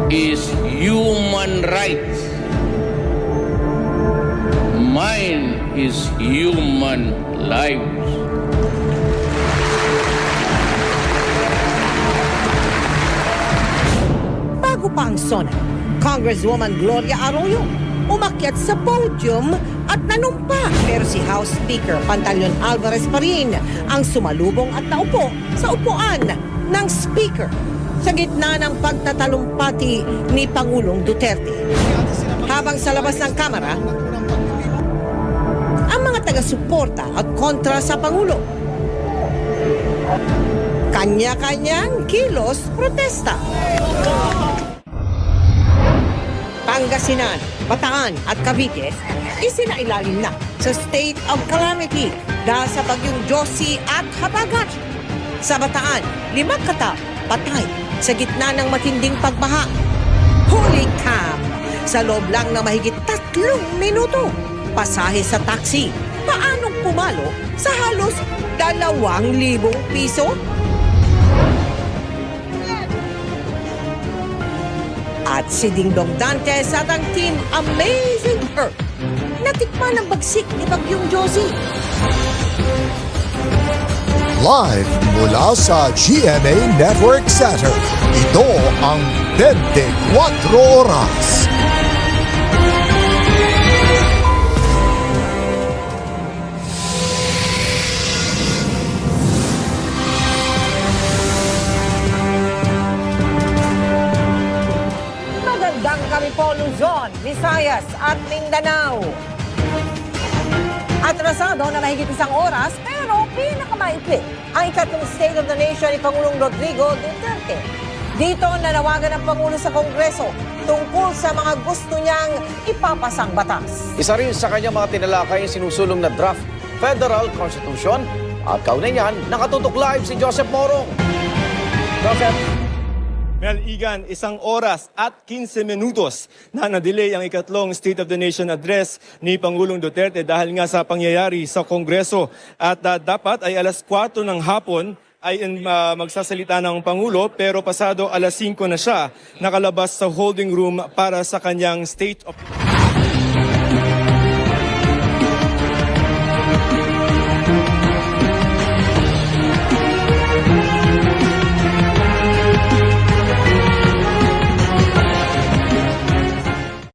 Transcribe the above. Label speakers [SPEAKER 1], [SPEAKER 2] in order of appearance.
[SPEAKER 1] is human rights. Mine is human lives.
[SPEAKER 2] Bago pa ang SONA, Congresswoman Gloria Arroyo umakyat sa podium at nanumpa. Pero si House Speaker Pantaleon Alvarez pa rin ang sumalubong at naupo sa upuan ng Speaker sa gitna ng pagtatalumpati ni Pangulong Duterte. Habang sa labas ng Kamara, ang mga taga-suporta at kontra sa Pangulo. Kanya-kanyang kilos protesta. Pangasinan, Bataan at Cavite isinailalim na sa state of calamity dahil sa bagyong Josie at Habagat. Sa Bataan, 5 katao patay sa gitna ng matinding pagbaha. Holy cow! Sa loob lang na mahigit 3 minuto, pasahe sa taxi. Paanong pumalo sa halos 2,000 piso? At si Dingdong Dantes at ang team Amazing Earth natikman ang bagsik ni Bagyong Josie.
[SPEAKER 3] Live mula sa GMA Network Center, ito ang 24 Oras.
[SPEAKER 2] Magandang gabi po Luzon, Visayas at Mindanao. Atrasado na mahigit 1 oras pero pinakamaikli ang ikatlong State of the Nation ni Pangulong Rodrigo Duterte. Dito nanawagan ang Pangulo sa Kongreso tungkol sa mga gusto niyang ipapasang batas.
[SPEAKER 4] Isa rin sa kanyang mga tinalakay ang sinusulong na draft Federal Constitution at kaunay niyan, nakatutok live si Joseph Morong. Joseph.
[SPEAKER 5] Mel Igan, 1 oras at 15 minutos na na-delay ang ikatlong State of the Nation address ni Pangulong Duterte dahil nga sa pangyayari sa Kongreso. At dapat ay alas 4 ng hapon ay magsasalita ng Pangulo pero pasado alas 5 na siya nakalabas sa holding room para sa kanyang State of